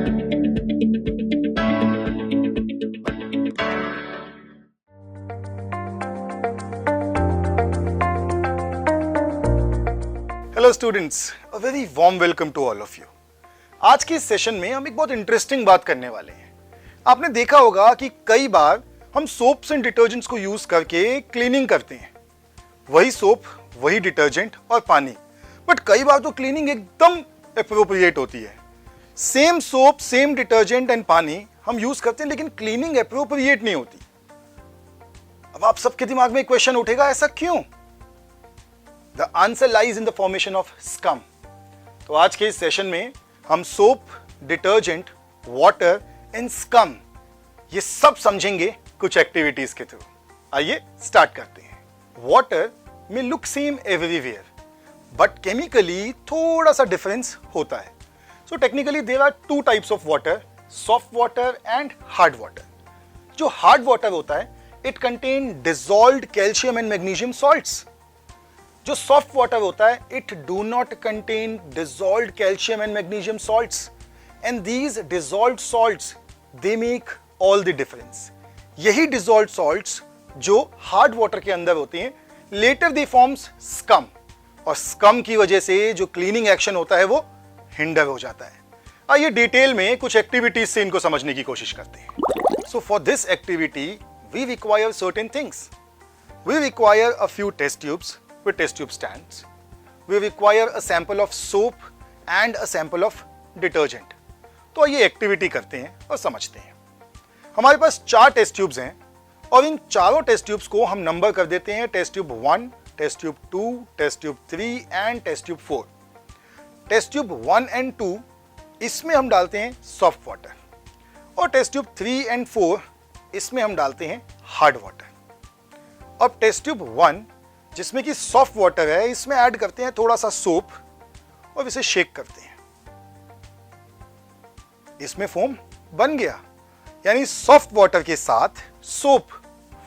Hello students, a very warm welcome to all of you. आज के इस session में हम एक बहुत इंटरेस्टिंग बात करने वाले हैं। आपने देखा होगा कि कई बार हम सोप्स एंड डिटर्जेंट्स को यूज करके क्लीनिंग करते हैं, वही सोप, वही डिटर्जेंट और पानी, बट कई बार तो क्लीनिंग एकदम एप्रोप्रिएट होती है। Same soap, same detergent and पानी हम यूज करते हैं, लेकिन क्लीनिंग एप्रोप्रिएट नहीं होती। अब आप सबके दिमाग में एक क्वेश्चन उठेगा, ऐसा क्यों? The answer lies in the formation of scum. तो आज के इस सेशन में हम soap, detergent, water and scum ये सब समझेंगे कुछ एक्टिविटीज के थ्रू। आइए स्टार्ट करते हैं। वाटर में look same everywhere, but chemically थोड़ा सा डिफरेंस होता है। So technically there are two types of water, soft water and hard water. जो हार्ड वाटर होता है, it contain dissolved calcium and magnesium salts. जो सॉफ्ट वाटर होता है, it do not contain dissolved calcium and magnesium salts, and these dissolved salts they make all the difference. यही dissolved salts जो hard water के अंदर होते हैं, letter दे forms scum, और स्कम की वजह से जो क्लीनिंग एक्शन होता है वो हिंडर हो जाता है। आइए डिटेल में कुछ एक्टिविटीज से इनको समझने की कोशिश करते हैं। So for this activity we require certain things. We require a few test tubes with test tube stands. We require a sample of soap and a sample of detergent. तो ये एक्टिविटी करते हैं और समझते हैं। हमारे पास 4 टेस्ट ट्यूब्स हैं और इन चारों टेस्ट ट्यूब्स को हम नंबर कर देते हैं test tube 1, test tube 2, test tube 3 and test tube 4। Test tube 1 and 2 इसमें हम डालते हैं सॉफ्ट वाटर, और टेस्ट ट्यूब 3 एंड 4 इसमें हम डालते हैं हार्ड वाटर। अब टेस्ट ट्यूब 1 जिसमें कि सॉफ्ट वाटर है, इसमें ऐड करते हैं थोड़ा सा सोप और इसे शेक करते हैं। इसमें फोम बन गया, यानी सॉफ्ट वाटर के साथ सोप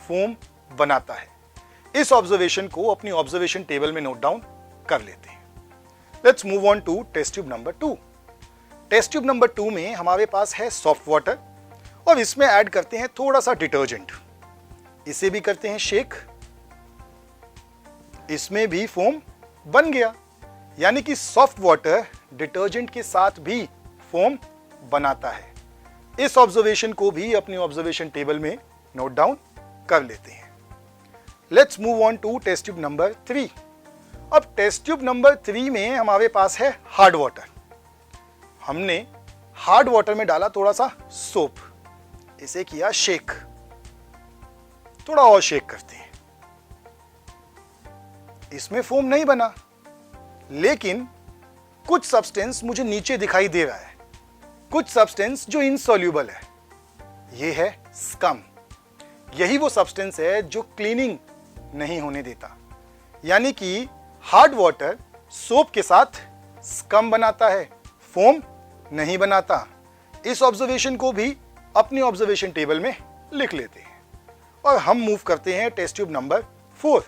फोम बनाता है। इस ऑब्जर्वेशन को अपनी ऑब्जर्वेशन टेबल में नोट डाउन कर लेते हैं। Let's move on to test tube number 2। Test tube number 2 में हमारे पास है सॉफ्ट वाटर और इसमें ऐड करते हैं थोड़ा सा डिटर्जेंट। इसे भी करते हैं शेक, इसमें भी फोम बन गया, यानी कि सॉफ्ट वाटर डिटर्जेंट के साथ भी फोम बनाता है। इस ऑब्जर्वेशन को भी अपनी ऑब्जर्वेशन टेबल में नोट डाउन कर लेते हैं। Let's move on to test tube number 3। अब टेस्ट ट्यूब नंबर 3 में हमारे पास है हार्ड वाटर। हमने हार्ड वाटर में डाला थोड़ा सा सोप, इसे किया शेक, थोड़ा और शेक करते हैं। इसमें फोम नहीं बना, लेकिन कुछ सब्सटेंस मुझे नीचे दिखाई दे रहा है, कुछ सब्सटेंस जो इनसॉल्यूबल है। यह है स्कम। यही वो सब्सटेंस है जो क्लीनिंग नहीं होने देता, यानी कि हार्ड वाटर सोप के साथ स्कम बनाता है, फोम नहीं बनाता। इस ऑब्जर्वेशन को भी अपनी ऑब्जर्वेशन टेबल में लिख लेते हैं और हम मूव करते हैं test tube number 4,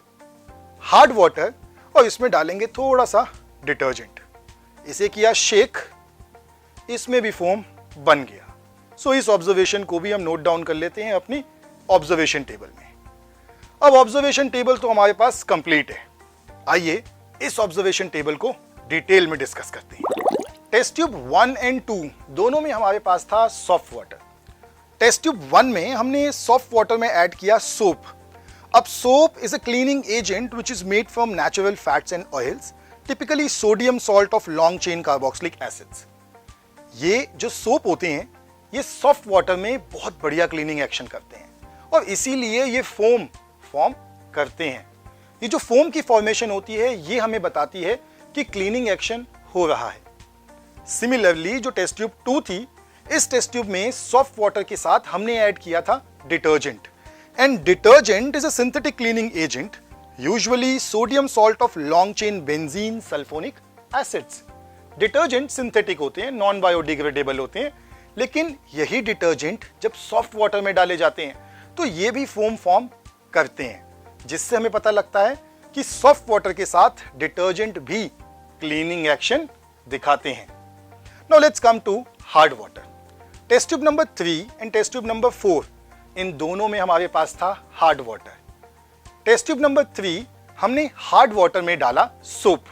hard water, और इसमें डालेंगे थोड़ा सा डिटर्जेंट। इसे किया शेक, इसमें भी फोम बन गया। सो इस ऑब्जर्वेशन को भी हम नोट डाउन कर लेते हैं अपनी ऑब्जर्वेशन टेबल में। अब ऑब्जर्वेशन टेबल तो हमारे पास कंप्लीट है। आइए इस ऑब्जर्वेशन टेबल को डिटेल में डिस्कस करते हैं। टेस्ट ट्यूब 1 एंड 2 दोनों में हमारे पास था सॉफ्ट वाटर। टेस्ट ट्यूब 1 में हमने सॉफ्ट वाटर में ऐड किया सोप। अब soap is a cleaning agent which is made from natural fats and oils, typically sodium salt of long chain carboxylic acids. ये जो सोप होते हैं, ये सॉफ्ट वाटर में बहुत बढ़िया क्लीनिंग एक्शन करते हैं और इसीलिए ये फोम फॉर्म करते हैं। ये जो फोम की फॉर्मेशन होती है, ये हमें बताती है कि क्लीनिंग एक्शन हो रहा है। सिमिलरली जो टेस्ट ट्यूब 2 थी, इस टेस्ट ट्यूब में सॉफ्ट वाटर के साथ हमने ऐड किया था detergent, and detergent is a synthetic cleaning agent, usually sodium salt of long chain benzene sulfonic acids. Detergent synthetic होते हैं, नॉन बायोडिग्रेडेबल होते हैं, लेकिन यही डिटर्जेंट जब सॉफ्ट वाटर में डाले जाते हैं तो ये भी फोम फॉर्म करते हैं, जिससे हमें पता लगता है कि सॉफ्ट वाटर के साथ डिटर्जेंट भी क्लीनिंग एक्शन दिखाते हैं। Now let's come to hard water. Test tube number 3 and test tube number 4, इन दोनों में हमारे पास था hard water. Test tube number 3 हमने हार्ड वाटर में डाला सोप।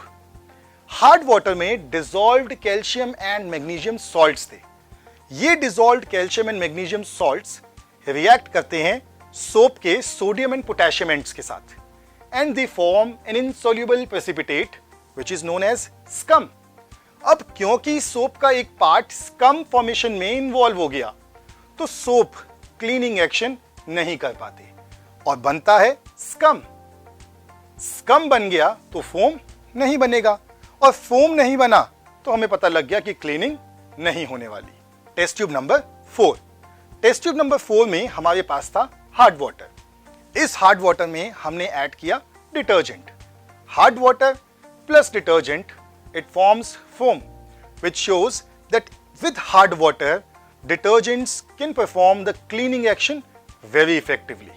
हार्ड वाटर में dissolved calcium and magnesium salts थे। ये dissolved calcium and magnesium salts react करते हैं सोप के सोडियम एंड पोटेशियम एंड्स के साथ and they form an insoluble precipitate which is known as scum. अब क्योंकि सोप का एक पार्ट स्कम फॉर्मेशन में इन्वॉल्व हो गया तो सोप क्लीनिंग एक्शन नहीं कर पाते और बनता है स्कम। स्कम बन गया तो फोम नहीं बनेगा और फोम नहीं बना तो हमें पता लग गया कि क्लीनिंग नहीं होने वाली। Test tube number 4, test tube number 4 में हमारे पास था हार्ड वाटर। इस हार्ड वाटर में हमने ऐड किया detergent. Hard water plus detergent, it forms foam, which shows that with hard water, detergents can perform the cleaning action very effectively.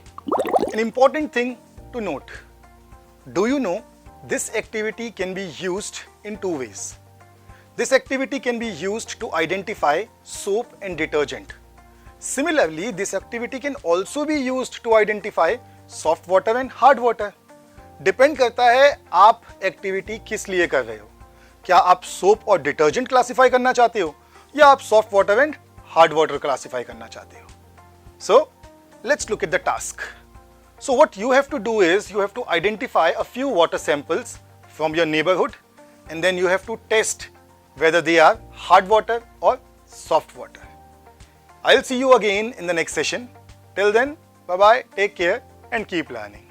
An important thing to note, do you know this activity can be used in 2 ways. This activity can be used to identify soap and detergent. Similarly, this activity can also be used to identify soft water and hard water. Depend करता है आप activity किस लिए कर रहे हो। क्या आप सोप और डिटर्जेंट क्लासिफाई करना चाहते हो या आप soft water and hard water classify करना चाहते हो? So let's look at the task. So what you have to do is you have to identify a few water samples from your neighbourhood and then you have to test whether they are hard water or soft water. I'll see you again in the next session. Till then, bye bye, take care and keep learning.